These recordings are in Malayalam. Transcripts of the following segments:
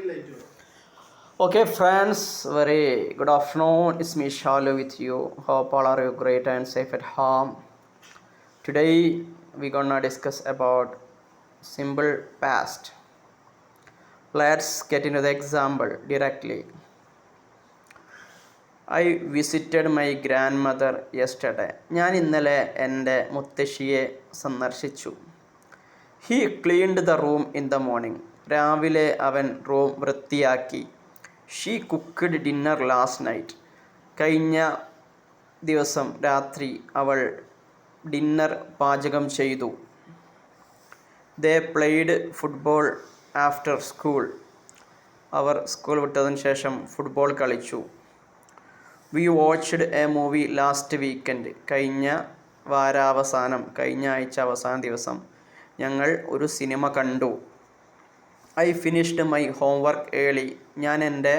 Okay, friends, very good afternoon. It's me, Shalu, with you. Hope all are you great and safe at home. Today, we're gonna discuss about simple past. Let's get into the example directly. I visited my grandmother yesterday. ഞാൻ ഇന്നലെ എൻ്റെ മുത്തശ്ശിയെ സന്ദർശിച്ചു. He cleaned the room in the morning. രാവിലെ അവൻ റൂം വൃത്തിയാക്കി. She cooked dinner last night. കഴിഞ്ഞ ദിവസം രാത്രി അവൾ ഡിന്നർ പാചകം ചെയ്തു. They played football after school. Our school വിട്ടതിന് ശേഷം ഫുട്ബോൾ കളിച്ചു. We watched a movie last weekend. കഴിഞ്ഞ ആഴ്ച അവസാന ദിവസം ഞങ്ങൾ ഒരു സിനിമ കണ്ടു. I finished my homework early. ഞാൻ എൻ്റെ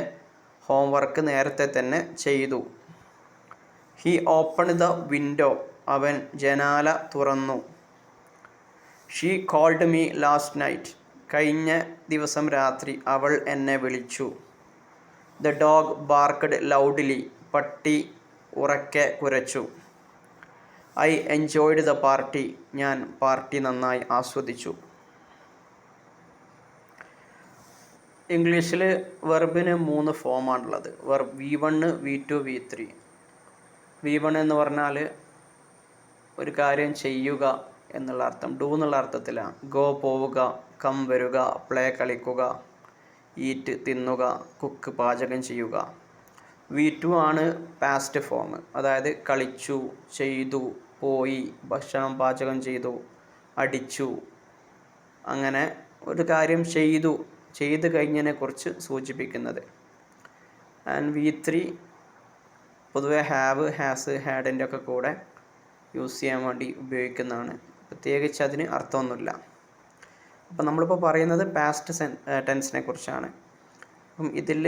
ഹോംവർക്ക് നേരത്തെ തന്നെ ചെയ്തു. He opened the window. അവൻ ജനാല തുറന്നു. She called me last night. കഴിഞ്ഞ ദിവസം രാത്രി അവൾ എന്നെ വിളിച്ചു. The dog barked loudly. പട്ടി ഉറക്കെ കുരച്ചു. I enjoyed the party. ഞാൻ പാർട്ടി നന്നായി ആസ്വദിച്ചു. ഇംഗ്ലീഷിൽ വെർബിന് 3 ഫോമാണുള്ളത്. Verb V1, V2, V3. V1 എന്ന് പറഞ്ഞാൽ ഒരു കാര്യം ചെയ്യുക എന്നുള്ള അർത്ഥം, ഡു എന്നുള്ള അർത്ഥത്തിലാണ്. ഗോ പോവുക, കം വരിക, പ്ലേ കളിക്കുക, ഈറ്റ് തിന്നുക, കുക്ക് പാചകം ചെയ്യുക. V2 ആണ് പാസ്റ്റ് ഫോം, അതായത് കളിച്ചു, ചെയ്തു, പോയി, ഭക്ഷണം പാചകം ചെയ്തു, അടിച്ചു, അങ്ങനെ ഒരു കാര്യം ചെയ്ത് കഴിഞ്ഞതിനെ കുറിച്ച് സൂചിപ്പിക്കുന്നത്. ആൻഡ് V3 പൊതുവെ ഹാവ്, ഹാസ്, ഹാഡിൻ്റെ ഒക്കെ കൂടെ യൂസ് ചെയ്യാൻ വേണ്ടി ഉപയോഗിക്കുന്നതാണ്. പ്രത്യേകിച്ച് അതിന് അർത്ഥമൊന്നുമില്ല. അപ്പം നമ്മളിപ്പോൾ പറയുന്നത് പാസ്റ്റ് ടെൻസിനെ കുറിച്ചാണ്. അപ്പം ഇതിൽ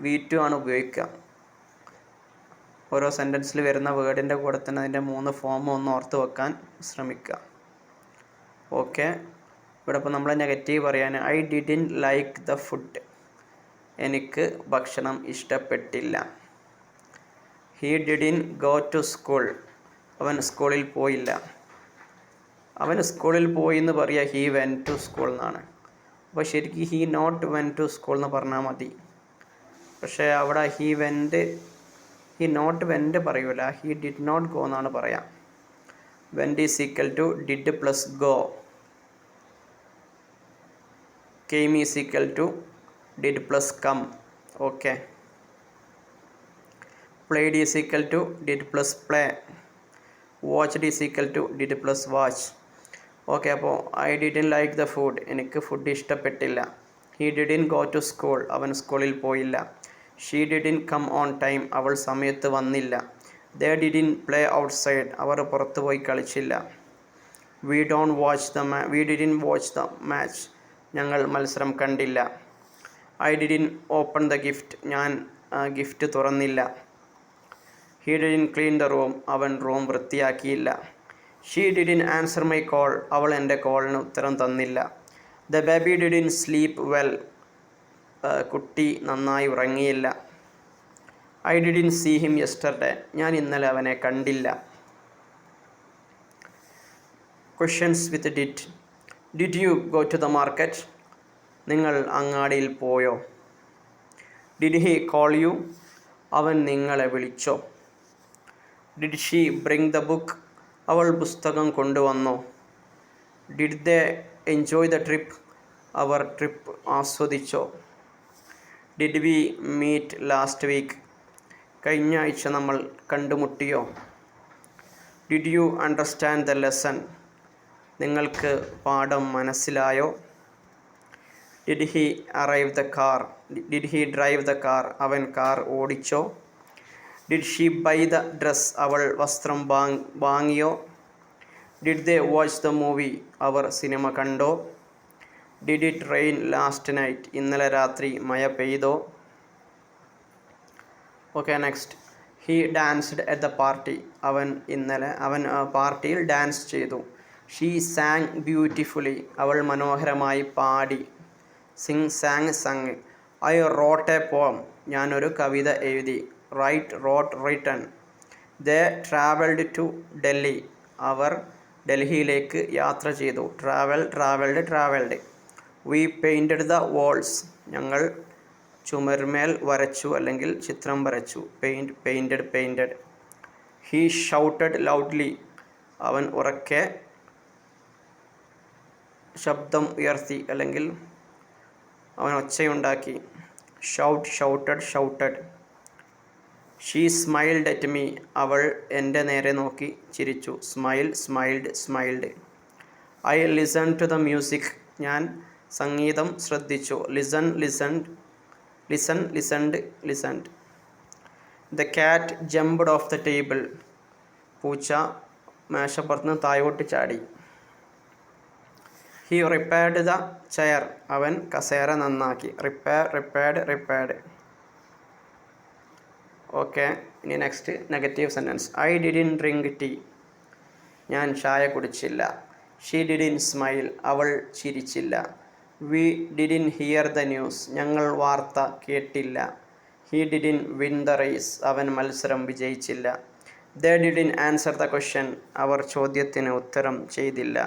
V2 ആണ് ഉപയോഗിക്കുക. ഓരോ സെൻറ്റൻസിൽ വരുന്ന വേർഡിൻ്റെ കൂടെ തന്നെ അതിൻ്റെ 3 ഫോം ഒന്ന് ഓർത്ത് വെക്കാൻ ശ്രമിക്കുക. ഓക്കെ, ഇവിടെ ഇപ്പോൾ നമ്മൾ നെഗറ്റീവ് പറയാൻ I didn't like the food. എനിക്ക് ഭക്ഷണം ഇഷ്ടപ്പെട്ടില്ല. He didn't go to school. അവൻ സ്കൂളിൽ പോയില്ല. അവൻ സ്കൂളിൽ പോയി എന്ന് പറയുക he went to school എന്നാണ്. അപ്പോൾ ശരിക്കും he not went to school എന്ന് പറഞ്ഞാൽ മതി. പക്ഷേ അവിടെ he not went പറയൂല, he did not go എന്നാണ് പറയാം. went is equal to did plus go. came is equal to did plus come. okay. played is equal to did plus play. watched is equal to did plus watch. Okay, അപ്പോൾ I didn't like the food. എനിക്ക് ഫുഡ് ഇഷ്ടപ്പെട്ടില്ല. He didn't go to school. അവൻ സ്കൂളിൽ പോയില്ല. She didn't come on time. അവൾ സമയത്ത് വന്നില്ല. They didn't play outside. അവർ പുറത്ത് പോയി കളിച്ചില്ല. We didn't watch the match. ഞങ്ങൾ മത്സരം കണ്ടില്ല. I didn't open the gift. ഞാൻ ഗിഫ്റ്റ് തുറന്നില്ല. He didn't clean the room. അവൻ റൂം വൃത്തിയാക്കിയില്ല. She didn't answer my call. അവൾ എൻ്റെ കോളിന് ഉത്തരം തന്നില്ല. The baby didn't sleep well. കുട്ടി നന്നായി ഉറങ്ങിയില്ല. I didn't see him yesterday. ഞാൻ ഇന്നലെ അവനെ കണ്ടില്ല. Questions with did. Did you go to the market? നിങ്ങൾ അങ്ങാടിയിൽ പോയോ? Did he call you? അവൻ നിങ്ങളെ വിളിച്ചോ? Did she bring the book? അവൾ പുസ്തകം കൊണ്ടുവന്നോ? Did they enjoy the trip? അവർ ട്രിപ്പ് ആസ്വദിച്ചോ? Did we meet last week? കഴിഞ്ഞ ആഴ്ച നമ്മൾ കണ്ടുമുട്ടിയോ? Did you understand the lesson? നിങ്ങൾക്ക് പാഠം മനസ്സിലായോ? Did he drive the car? അവൻ car ഓടിച്ചോ? Did she buy the dress? അവൾ വസ്ത്രം വാങ്ങിയോ? Did they watch the movie? അവർ സിനിമ കണ്ടോ? Did it rain last night? ഇന്നലെ രാത്രി മഴ പെയ്തോ? Okay, next. He danced at the party. അവൻ പാർട്ടിയിൽ ഡാൻസ് ചെയ്തു. She sang beautifully. അവൾ മനോഹരമായി പാടി. Sing sang sung. I wrote a poem. ഞാനൊരു കവിത എഴുതി. Write wrote written. They travelled to Delhi. അവർ ഡൽഹിയിലേക്ക് യാത്ര ചെയ്തു. Travel travelled travelled. We painted the walls. ഞങ്ങൾ ചുമരുമേൽ വരച്ചു അല്ലെങ്കിൽ ചിത്രം വരച്ചു. Painted painted. He shouted loudly. അവൻ ഉറക്കെ ശബ്ദം ഉയർത്തി അല്ലെങ്കിൽ അവൻ ഒച്ചയുണ്ടാക്കി. Shout shouted shouted. She smiled at me. അവൾ എൻ്റെ നേരെ നോക്കി ചിരിച്ചു. Smile smiled smiled. I listen to the music. ഞാൻ സംഗീതം ശ്രദ്ധിച്ചു. Listen listened listen listened listened. The cat jumped off the table. പൂച്ച മേശപ്പുറത്ത് താഴോട്ട് ചാടി. He repaired the chair. അവൻ കസേര നന്നാക്കി. Repair repaired repaired. ഓക്കെ, ഇനി next negative sentence. I didn't drink tea. ഞാൻ ചായ കുടിച്ചില്ല. She didn't smile. അവൾ ചിരിച്ചില്ല. We didn't hear the news. ഞങ്ങൾ വാർത്ത കേട്ടില്ല. He didn't win the race. അവൻ മത്സരം വിജയിച്ചില്ല. They didn't answer the question. അവർ ചോദ്യത്തിന് ഉത്തരം ചെയ്തില്ല.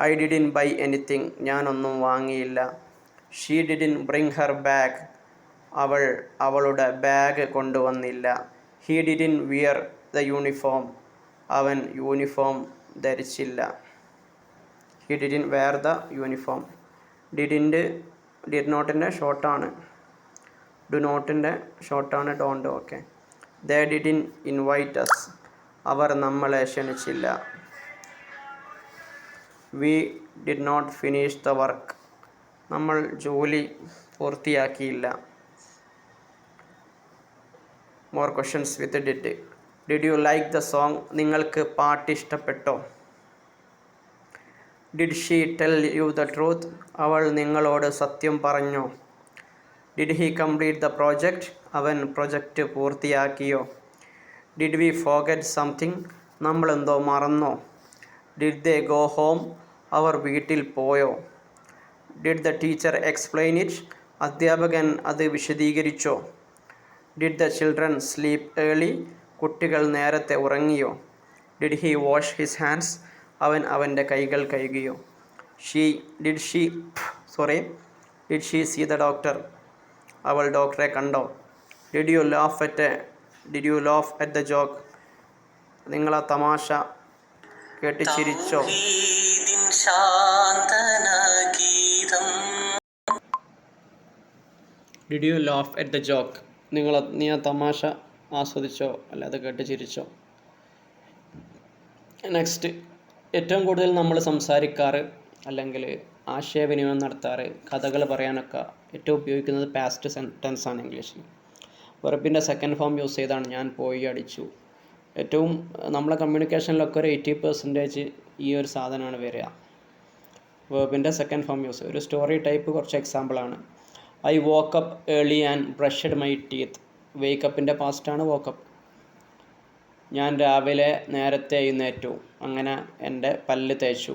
I didn't buy anything. ഞാനൊന്നും വാങ്ങിയില്ല. She didn't bring her bag. അവൾ അവളുടെ ബാഗ് കൊണ്ടുവന്നില്ല. He didn't wear the uniform. അവൻ യൂണിഫോം ധരിച്ചില്ല. He didn't wear the uniform. Did നോട്ടിൻ്റെ ഷോർട്ടാണ്. ഡു നോട്ടിൻ്റെ ഷോർട്ടാണ് don't. Okay. They didn't invite us. അവർ നമ്മളെ ക്ഷണിച്ചില്ല. We did not finish the work. നമ്മൾ ജോലി പൂർത്തിയാക്കിയില്ല. More questions with did. Did you like the song. നിങ്ങൾക്ക് പാട്ട് ഇഷ്ടപ്പെട്ടോ? Did she tell you the truth. അവൾ നിങ്ങളോട് സത്യം പറഞ്ഞോ? Did he complete the project. അവൻ പ്രൊജക്റ്റ് പൂർത്തിയാക്കിയോ? Did we forget something. നമ്മളെന്തോ മറന്നോ? Did they go home. അവർ വീട്ടിൽ പോയോ? Did the teacher explain it. അധ്യാപകൻ അത് വിശദീകരിച്ചോ? Did the children sleep early. കുട്ടികൾ നേരത്തെ ഉറങ്ങിയോ? Did he wash his hands. അവൻ അവൻ്റെ കൈകൾ കഴുകിയോ? Did she see the doctor. അവൾ ഡോക്ടറെ കണ്ടോ? Did you laugh at the joke. നിങ്ങൾ ആ തമാശ കേട്ട് ചിരിച്ചോ? Did you laugh at the joke. നീ ആ തമാശ ആസ്വദിച്ചോ, അല്ല അത് കേട്ട് ചിരിച്ചോ? നെക്സ്റ്റ്, ഏറ്റവും കൂടുതൽ നമ്മൾ സംസാരിക്കാറ് അല്ലെങ്കിൽ ആശയവിനിമയം നടത്താറ്, കഥകൾ പറയാനൊക്കെ ഏറ്റവും ഉപയോഗിക്കുന്നത് പാസ്റ്റ് സെൻറ്റൻസ് ആണ് ഇംഗ്ലീഷിൽ. വെർബിൻ്റെ സെക്കൻഡ് ഫോം യൂസ് ചെയ്താണ് ഞാൻ പോയി അടിച്ചു. ഏറ്റവും നമ്മളെ കമ്മ്യൂണിക്കേഷനിലൊക്കെ ഒരു 80% ഈ ഒരു സാധനമാണ് വരിക. വെർബിൻ്റെ സെക്കൻഡ് ഫോം യൂസ്. ഒരു സ്റ്റോറി ടൈപ്പ് കുറച്ച് എക്സാമ്പിളാണ്. I woke up early and brushed my teeth. വേക്കപ്പിൻ്റെ പാസ്റ്റാണ് വോക്കപ്പ്. ഞാൻ രാവിലെ നേരത്തെ എഴുന്നേറ്റു, അങ്ങനെ എൻ്റെ പല്ല് തേച്ചു.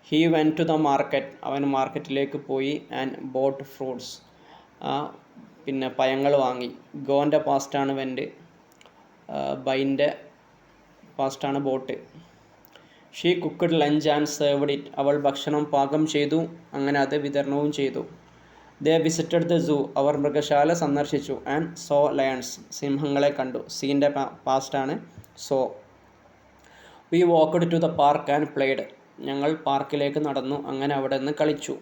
He went to the market. അവൻ മാർക്കറ്റിലേക്ക് പോയി. And bought fruits. പിന്നെ പഴങ്ങൾ വാങ്ങി. ഗോൻ്റെ പാസ്റ്റാണ് വെൻറ്റ്. ബൈൻ്റെ പാസ്റ്റാണ് bought. She cooked lunch and served it. അവൾ ഭക്ഷണം പാകം ചെയ്തു, അങ്ങനെ അത് വിതരണവും ചെയ്തു. ദേ വിസിറ്റഡ് ദ സൂ. അവർ മൃഗശാല സന്ദർശിച്ചു. And so lions. സിംഹങ്ങളെ കണ്ടു. സീൻ്റെ പാസ്റ്റാണ് saw. We walked to the park and played. ഞങ്ങൾ പാർക്കിലേക്ക് നടന്നു, അങ്ങനെ അവിടെ നിന്ന് കളിച്ചു.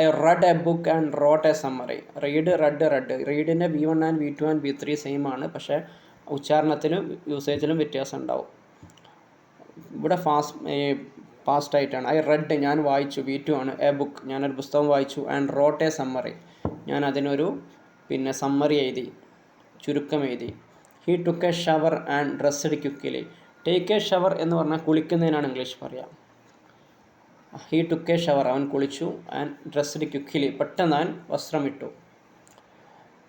I read a book and wrote a summary. Read read. റീഡിൻ്റെ V1 and V2 and V3 same ആണ്, പക്ഷേ ഉച്ചാരണത്തിലും യൂസേജിലും വ്യത്യാസം ഉണ്ടാവും. ഇവിടെ പാസ്റ്റ് ആയിട്ടാണ്. ഐ റെഡ് ഞാൻ വായിച്ചു. V2 ആണ്. എ ബുക്ക് ഞാനൊരു പുസ്തകം വായിച്ചു. ആൻഡ് റോട്ട് എ സമ്മറി ഞാൻ അതിനൊരു സമ്മറി എഴുതി, ചുരുക്കം എഴുതി. He took a shower and dressed quickly. Take a shower എന്ന് പറഞ്ഞാൽ കുളിക്കുന്നതിനാണ് ഇംഗ്ലീഷ് പറയുക. ഹി ടുക്ക് എ ഷവർ അവൻ കുളിച്ചു. ആൻഡ് ഡ്രസ്ഡ് ക്വിക്ക്ലി പെട്ടെന്ന് അവൻ വസ്ത്രമിട്ടു.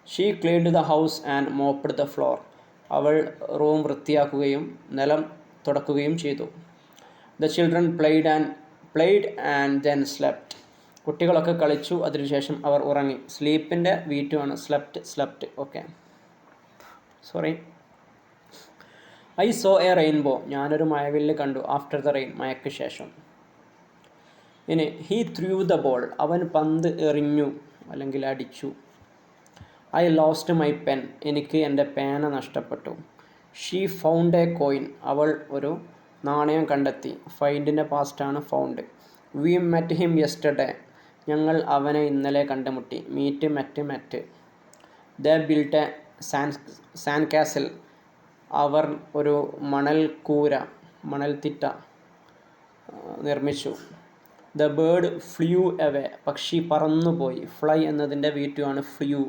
She cleaned the house and mopped the floor. അവൾ റൂം വൃത്തിയാക്കുകയും നിലം തുടക്കുകയും ചെയ്തു. The children played and then slept. കുട്ടികളൊക്കെ കളിച്ചു, അതിനുശേഷം അവർ ഉറങ്ങി. സ്ലീപ്പിൻ്റെ V2 ആണ്. Slept. Okay, sorry. I saw a rainbow. ഞാനൊരു മഴവില്ല് കണ്ടു. After the rain. മഴയ്ക്ക് ശേഷം. ഇനി ഹീ ത്രൂ ദ ബോൾ. അവൻ പന്ത് എറിഞ്ഞു അല്ലെങ്കിൽ അടിച്ചു. I lost my pen. എനിക്ക് എൻ്റെ പേന നഷ്ടപ്പെട്ടു. She found a coin. അവൾ ഒരു നാണയം കണ്ടെത്തി. ഫൈൻഡിൻ്റെ പാസ്റ്റാണ് found. We met him yesterday. ഞങ്ങൾ അവനെ ഇന്നലെ കണ്ടുമുട്ടി. Meet met. They built a sand castle. അവർ ഒരു മണൽത്തിട്ട നിർമ്മിച്ചു. The bird flew away. പക്ഷി പറന്നുപോയി. ഫ്ലൈ എന്നതിൻ്റെ V2 ആണ് ഫ്ലൂ.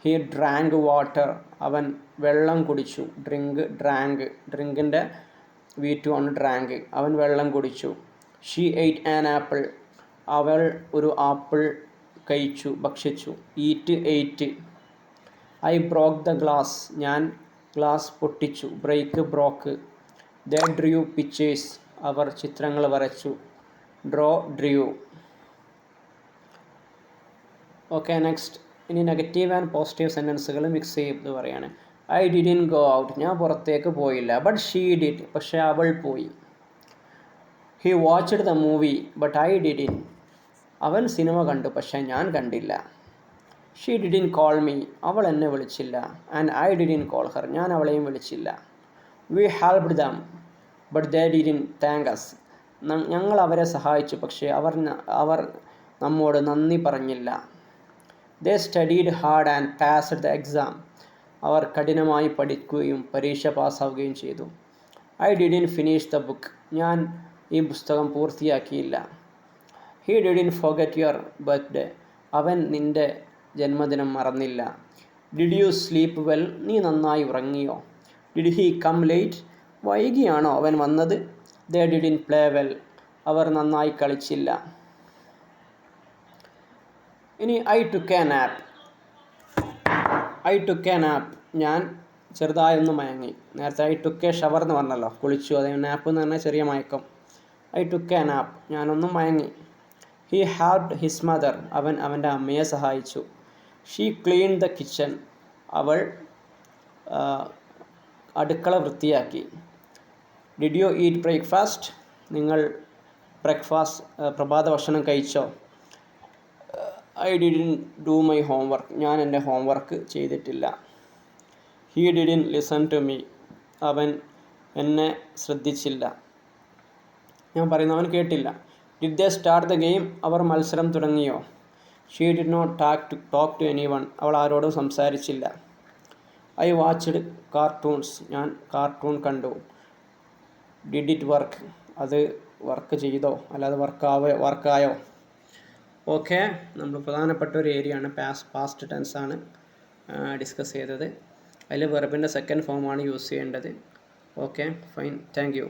He drank water. അവൻ വെള്ളം കുടിച്ചു. ഡ്രിങ്കിൻ്റെ V2 ആണ് ഡ്രാങ്ക്. അവൻ വെള്ളം കുടിച്ചു. She ate an apple. അവൾ ഒരു ആപ്പിൾ കഴിച്ചു, ഭക്ഷിച്ചു. Eat ate. I broke the glass. ഞാൻ ഗ്ലാസ് പൊട്ടിച്ചു. ബ്രോക്ക്. They drew pictures. അവർ ചിത്രങ്ങൾ വരച്ചു. ഡ്രൂ. Okay, next. ഇനി നെഗറ്റീവ് ആൻഡ് പോസിറ്റീവ് സെൻറ്റൻസുകൾ മിക്സ് ചെയ്ത് പറയാണ്. I didn't go out. ഞാൻ പുറത്തേക്ക് പോയില്ല. But she did. പക്ഷേ അവൾ പോയി. He watched the movie but I didn't. അവൻ സിനിമ കണ്ടു, പക്ഷേ ഞാൻ കണ്ടില്ല. She didn't call me. അവൾ എന്നെ വിളിച്ചില്ല. And I didn't call her. ഞാൻ അവളെയും വിളിച്ചില്ല. We helped them but they didn't thank us. ഞങ്ങൾ അവരെ സഹായിച്ചു, പക്ഷേ അവർ നമ്മോട് നന്ദി പറഞ്ഞില്ല. They studied hard and passed the exam. അവർ കഠിനമായി പഠിക്കുകയും പരീക്ഷ പാസ്സാവുകയും ചെയ്തു. I didn't finish the book. ഞാൻ ഈ പുസ്തകം പൂർത്തിയാക്കിയില്ല. He didn't forget your birthday. അവൻ നിൻ്റെ ജന്മദിനം മറന്നില്ല. Did you sleep well. നീ നന്നായി ഉറങ്ങിയോ? Did he come late. വൈകിയാണോ അവൻ വന്നത്? They didn't play well. അവർ നന്നായി കളിച്ചില്ല. ഇനി ഐ ടുക്ക് എ നാപ്പ്. ഞാൻ ചെറുതായൊന്ന് മയങ്ങി. നേരത്തെ ഐ ടുക്ക് എ ഷവർ എന്ന് പറഞ്ഞല്ലോ, കുളിച്ചു. അതായത് നാപ്പ് എന്ന് പറഞ്ഞാൽ ചെറിയ മയക്കം. I took a nap. ഞാനൊന്ന് മയങ്ങി. He helped his mother. അവൻ അവൻ്റെ അമ്മയെ സഹായിച്ചു. She clean the kitchen. അവൾ അടുക്കള വൃത്തിയാക്കി. Did you eat breakfast. നിങ്ങൾ പ്രഭാത ഭക്ഷണം കഴിച്ചോ? I didn't do my homework. ഞാൻ എൻ്റെ ഹോംവർക്ക് ചെയ്തിട്ടില്ല. He didn't listen to me. അവൻ എന്നെ ശ്രദ്ധിച്ചില്ല. ഞാൻ പറയുന്നവൻ കേട്ടില്ല. Did they start the game. അവർ മത്സരം തുടങ്ങിയോ? She did not talk to anyone. അവൾ ആരോടും സംസാരിച്ചില്ല. I watched cartoons. ഞാൻ കാർട്ടൂൺ കണ്ടു. Did it work. അത് വർക്ക് ചെയ്തോ, അല്ലാതെ വർക്കായോ? ഓക്കെ, നമ്മൾ പ്രധാനപ്പെട്ട ഒരു ഏരിയ ആണ് പാസ്റ്റ് ടെൻസ് ആണ് ഡിസ്കസ് ചെയ്തത്. അതിൽ വെർബിൻ്റെ സെക്കൻഡ് ഫോമാണ് യൂസ് ചെയ്യേണ്ടത്. Okay, fine, thank you.